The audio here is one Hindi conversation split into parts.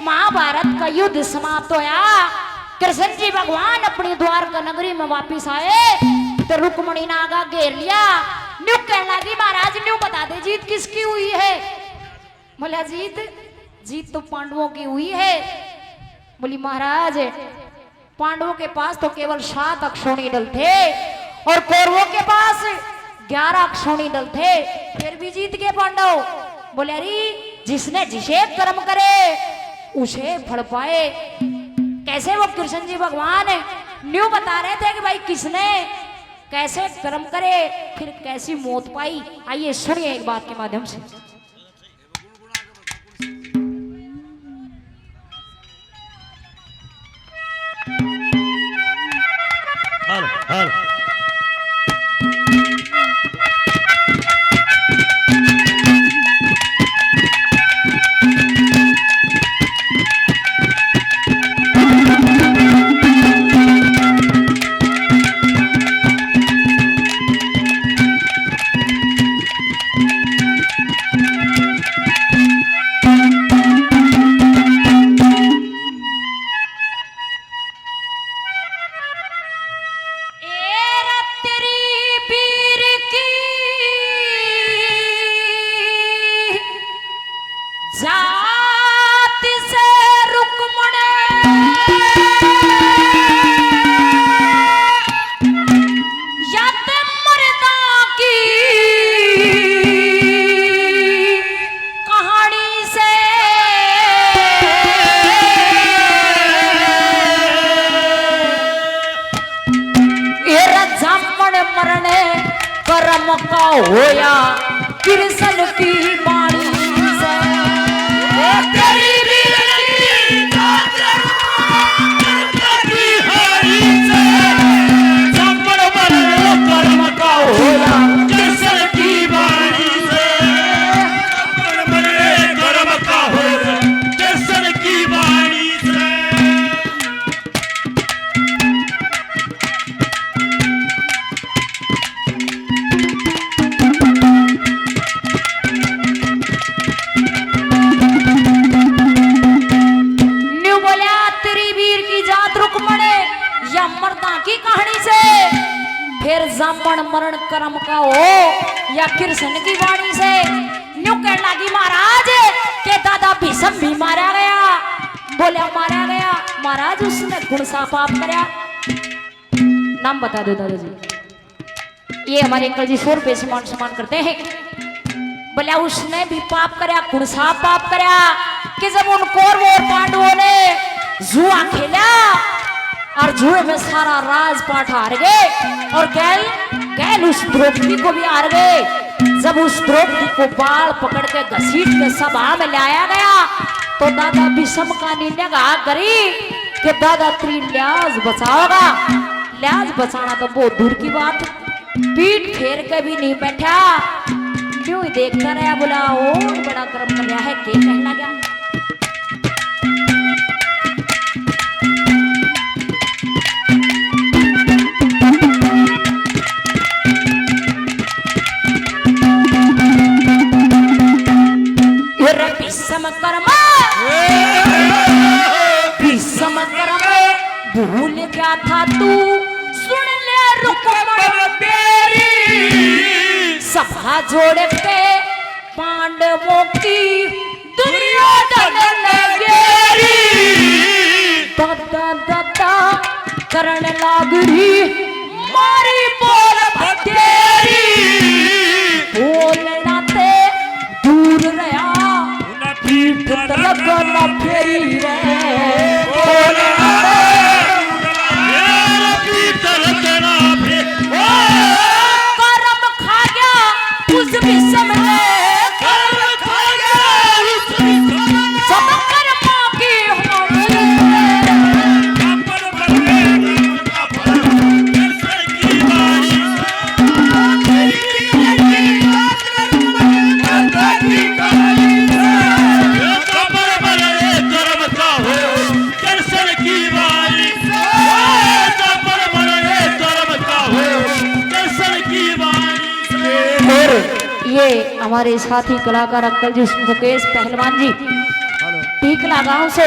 महाभारत का युद्ध समाप्त होया। कृष्ण जी भगवान अपनी द्वारका नगरी में वापिस आए तो रुक्मणी ने आगा घेर लिया। न्यू कहने लगी महाराज न्यू बता दे जीत किसकी हुई है। बोला जीत तो पांडवों की हुई है। बोली महाराज पांडवों के पास तो केवल 7 अक्षौणी दल थे और कौरवों के पास 11 अक्षौणी दल थे, फिर भी जीत गए पांडव। बोले अरे जिसने जिसे कर्म करे उसे फल पाए। कैसे वो कृष्ण जी भगवान न्यू बता रहे थे कि भाई किसने कैसे कर्म करे फिर कैसी मौत पाई। आइए सुनिए एक बात के माध्यम से। होया कृष्ण की वाणी से तेरी कर्म का होया कृष्ण की वाणी से कर्म का होया कृष्ण की वाणी से। की कहानी से फिर जामन मरण कर्म का हो या कृष्ण की वाणी से। न्यू कहने लगी महाराज के दादा भीष्म भी मारा गया। बोला मारा गया महाराज उसने गुण सा पाप कराया। नाम बता दो दादाजी। ये हमारे अंकल जी 100 रुपए से मान सम्मान करते हैं। बोला उसने भी पाप कराया गुण सा पाप कराया कि जब उन कौरवों और पांडवों ने जुआ खेला और जुए में सारा राजपाट हार गए और गैल उस द्रौपदी को भी हार गए। जब उस द्रौपदी को बाल पकड़ के घसीट के सभा में लाया गया तो दादा भीष्म का निगाह करी कि दादा तेरी लाज बचाओगा। लाज बचाना तो बहुत दूर की बात, पीठ फेर के भी नहीं बैठा, क्यों ही देखता रहा। बोला ओ बड़ा कर्म कर रहा है के कहना गया। भीष्म कर्म भूल गया था तू सुन ले रुक्मणी तेरी। सभा जोड़ के पांडवों की दुर्योधन ने घेरी। दादा दादा करण लागरी मारी बोल भतेरी। बोलना ते दूर रहा पीठ लगना फेरी रे। कर्म खा गया उस भीष्म ने सब कर्मों की ये हमारे साथी कलाकार अंकल जी मुकेश पहलवान जी टीकला गांव से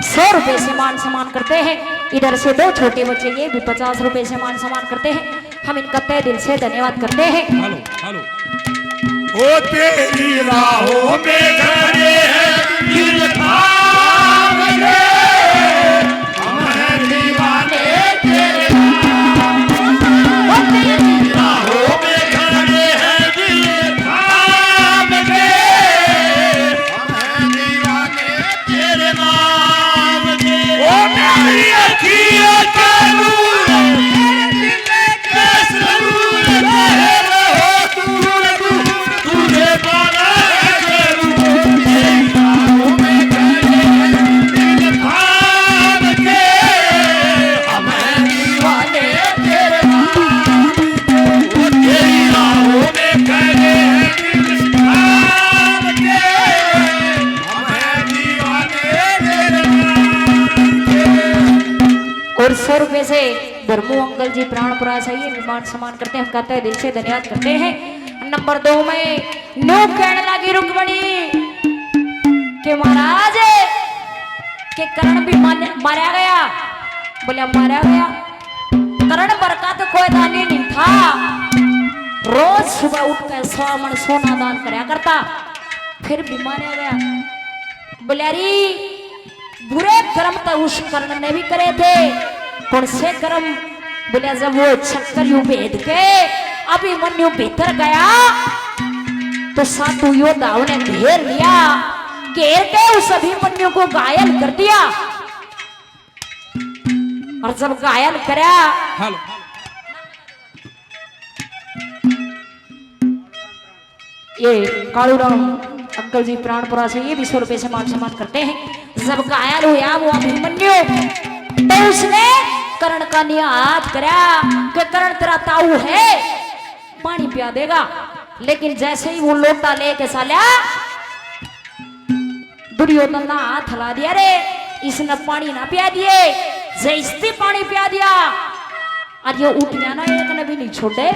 100 रुपए से मान सम्मान करते हैं। इधर से 2 छोटे बच्चे ये भी 50 रुपए से मान सम्मान करते हैं। हम इनका तहे दिल से धन्यवाद करते हैं। हेलो हेलो ओ तेरी राहों में खड़े हैं दिल थाम के, हम हैं दीवाने तेरे नाम। ओ तेरी राहों में खड़े हैं दिल थाम के, हम हैं दीवाने तेरे नाम के। ओ मेरी अखियों का नूर, दिल के सरूर रहे रहो दूर दूर, तुझे पाना जरूर। तेरी राहों में खड़े हैं दिल थाम के, हम हैं दीवाने तेरे नाम के। ओ तेरी राहों में खड़े हैं दिल थाम के, हम हैं दीवाने तेरे नाम के। और 100 रुपए से धर्मू अंकल जी प्राणपुरा से ये मान सम्मान करते हैं। हम कहते हैं दिल से धन्यवाद करते हैं। नंबर 2 में नो कहने लगी रुक्मणी के महाराज के करण भी मारा गया। बोले मारा गया, करण बरका तो कोई दानी नहीं था। रोज सुबह उठकर 100 मन सोना दान कराया करता, फिर भी मारा गया। बोले अरे बुरे कर्म तो उस कर्ण ने भी करे थे। कौन से कर्म? बोले जब वो चक्कर यू भेद के अभिमन्यु भीतर गया तो साधु योद्धाओं ने घेर लिया, घेर के उस अभिमन्यु को घायल कर दिया। और जब घायल करा, हेलो ये कालूराम अंकल जी प्राणपुरा से ये भी 100 रुपए से मान सम्मान करते हैं। जब घायल हुआ वो अभिमन्यु तो उसने कर्ण का निहात करा कि कर्ण तेरा ताऊ है, पानी पिया देगा। लेकिन जैसे ही वो लोटा लेके साला दुर्योधन ना हाथ हिला दिया, रे इसने पानी ना पिया दिए, जैसे पानी पिया दिया और ये उठ गया ना, एक ने भी नहीं छोड़े।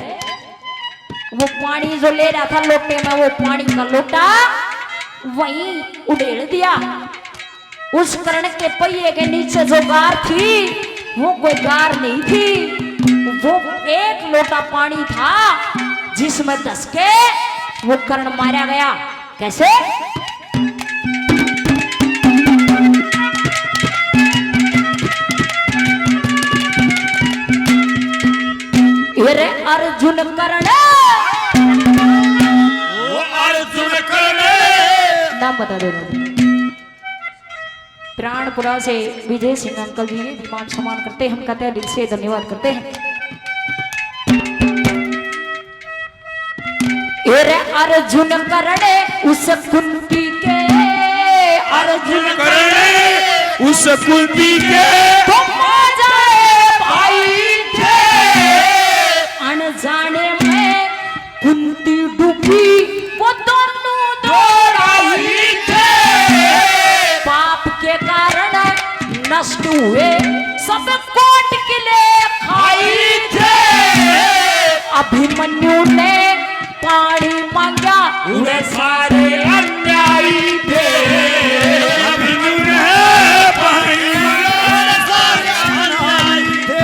वो पानी जो ले रहा था लोटे में, वो पानी का लोटा वहीं उड़ेल दिया। उस कर्ण के पहिए के नीचे जो गार थी वो कोई गार नहीं थी, वो एक लोटा पानी था जिसमें धस के वो कर्ण मारा गया। कैसे? अरे अर्जुन कर्ण, वो अर्जुन कर्ण, नाम बता दो। प्राणपुरा से विजय सिंह अंकल जी ये मान सम्मान करते हैं। हम कहते हैं दिल से धन्यवाद करते हैं। अरे अर्जुन कर्ण उस कुंती के, अर्जुन कर्ण उस कुंती के तुम आ जाए भाई थे। अनजाने में कुंती डूबी वो दोनों दौड़ाई थे। पाप के कारण नष्ट हुए सब कोट किले खाई थे। अभिमन्यु ने पानी मांगा उन्हें सारे अन्यायी थे। अभिमन्यु ने पानी मांगा सारे अन्यायी थे।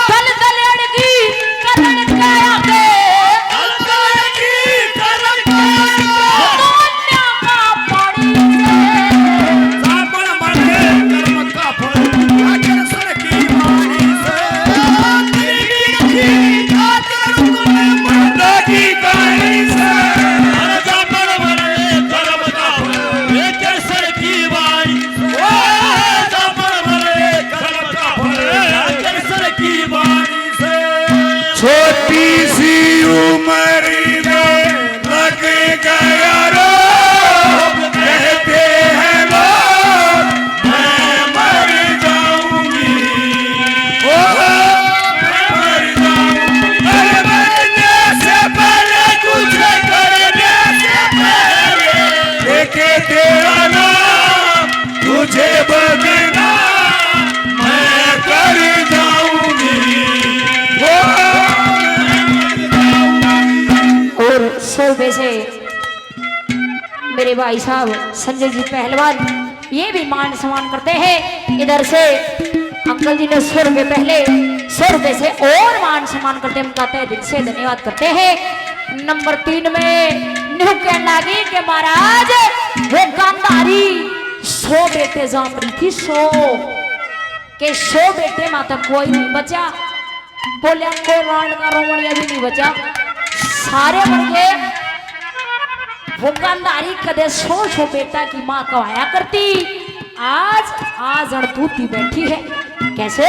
दल दल अड़गी करण के आगे, दल दल अड़गी करण के आगे, दुनिया का पानी से साबण मरे कर्म का फल, अगर सर की वाणी से तेरी खातिर रुकने मरदा की कहानी से। अरे साबण मरे कर्म का फल, अगर सर की वाणी से। ओ साबण मरे कर्म का फल, अगर सर की वाणी से। छोटी सी उम्र में लग गया रोग, कहते हैं लोग मैं मर जाऊंगी। ओ मैं मर जाऊंगी। अरे मरने से पहले कुछ करने से पहले लेके तेरा नाम तुझे बदनाम मैं कर जाऊंगी। और 100 रुपए से मेरे भाई साहब संजय जी पहलवान ये भी मान सम्मान करते हैं। इधर से अंकल जी ने 100 रुपये पहले 100 रुपये से और मान सम्मान करते हैं, उनका तहे दिल से धन्यवाद करते हैं। नंबर 3 में न्यू कहने लगी कि महाराज वो गांधारी 100 बेटे जाम रही थी, 100 के 100 बेटे माता कोई नहीं बचा। बोले कोई रांड का रोमणिया भी नहीं बचा, सारे मर गए। वो गांधारी कदे 100 बेटा की माँ कहवाया करती, आज अड़तूती बैठी है। कैसे?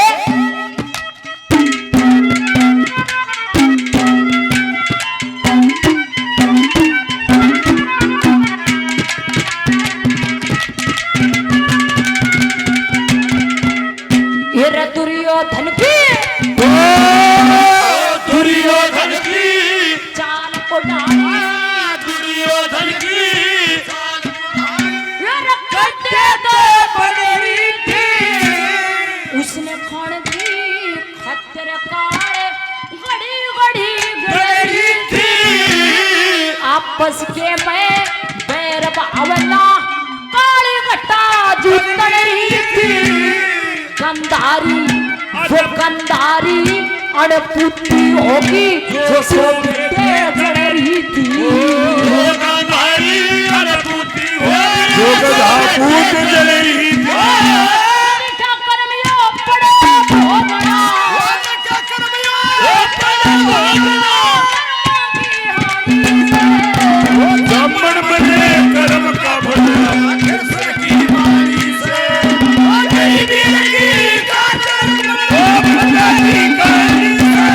ये दुर्योधन की चाल को डाली, दुर्योधन की उसने खान दी खतर कार घड़ी घड़ी गड़ी थी। आपस के में बैर भावना काली घटा जुटन रही थी। गंधारी वो गंधारी अड़पुती होगी जो 100 बेटे जड़ रही थी। जो गधा पूत जल रही थी। मीठा कर्मियों पड़ो भोगना, क्या कर्म ब्राह्मण बने कर्म का भला, कृष्ण की वाणी से कहीं भी लगी का कर्म भला की कहानी से।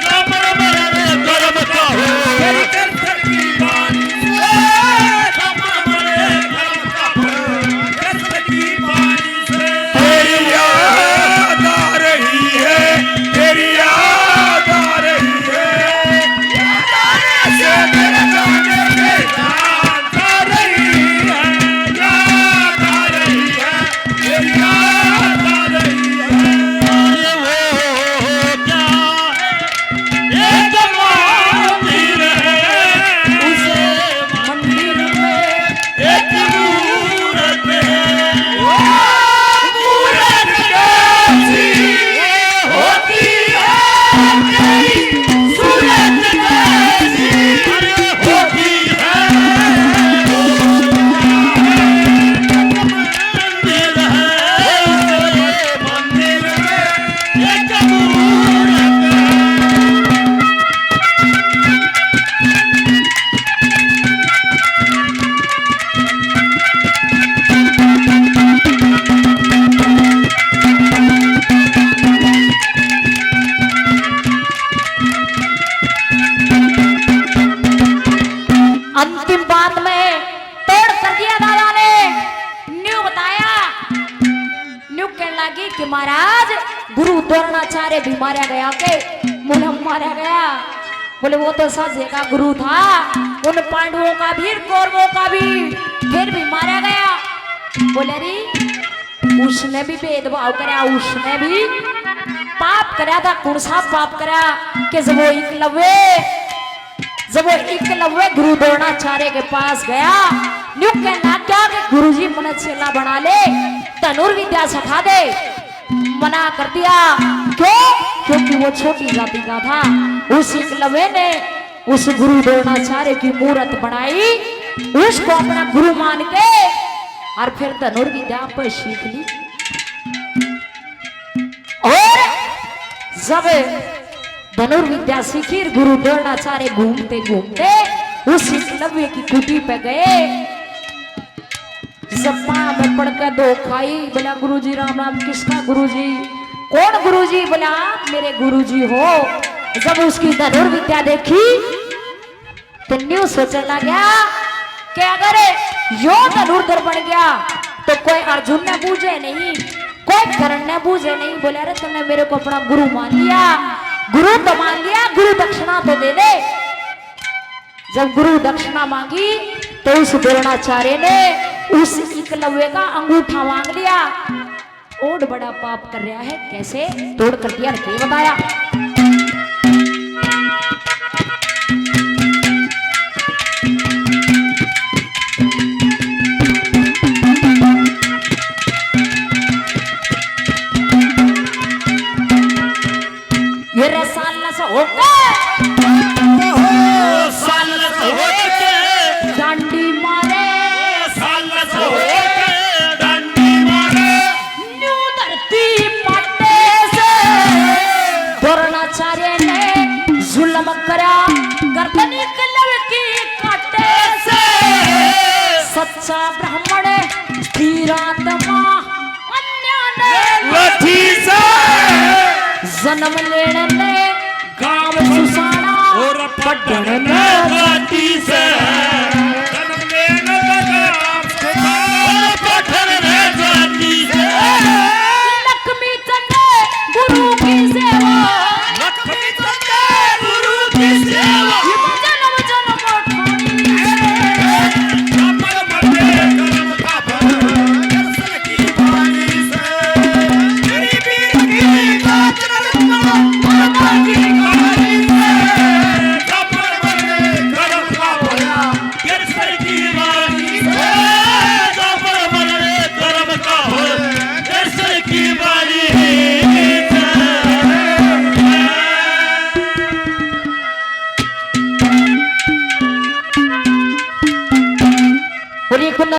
ब्राह्मण बने कर्म का हो, कृष्ण की वाणी से ब्राह्मण बने कर्म का भला, कृष्ण की वाणी से। तेरी याद आ रही है, तेरी याद आ रही है, याद आने से मेरे जाने पे याद आ रही है, याद आ रही है, तेरी याद आ रही है। वो क्या है एक मंदिर है, उसे मंदिर में एक मूरत है, वो मूरत कैसी होती है, तेरी सूरत कैसी होती है। मंदिर है, मंदिर में एक मूरत है। अंतिम बात में तोड़ कर दिया दादा ने। न्यू बताया, न्यू कहने लगी कि महाराज गुरु द्रोणाचार्य भी मारा गया के मुलम मारा गया। बोले वो तो सजे का गुरु था, उन पांडवों का भी कौरवों का भी, फिर भी मारा गया। बोले री उसने भी भेदभाव करा, उसने भी पाप करा था। कौन सा पाप करा कि जब वो एकलव्य गुरु द्रोणाचार्य के पास गया, न्यू कहना क्या कि गुरुजी मन चेला बना ले, धनुर्विद्या सिखा दे। मना कर दिया। क्यों? क्योंकि वो छोटी जाति का था। उस एकलव्य ने उस गुरु द्रोणाचार्य की मूर्त बनाई, उसको अपना गुरु मान के और फिर धनुर्विद्या पर सीख ली। और जब धनुर्विद्या सीखी, गुरु द्रोणाचार्य घूमते घूमते उस एकलव्य की कुटी पे गए। जप्पा में पड़कर दो खाई। बोला गुरुजी राम राम। किसका गुरुजी? कौन गुरुजी? बोला मेरे गुरुजी हो। जब उसकी धनुर्विद्या देखी तो न्यू सोचने लगा कि अगर यो धनुर्धर बन गया तो कोई अर्जुन ने बूझे नहीं, कोई कर्ण ने बूझे नहीं। बोले अरे तुमने मेरे को अपना गुरु मान लिया, गुरु तो मान लिया, गुरु दक्षिणा तो दे दे। जब गुरु दक्षिणा मांगी तो उस द्रोणाचार्य ने उस एकलव्य का अंगूठा मांग लिया। और बड़ा पाप कर रहा है। कैसे? तोड़ कर दिया। के बताया जन्म लेने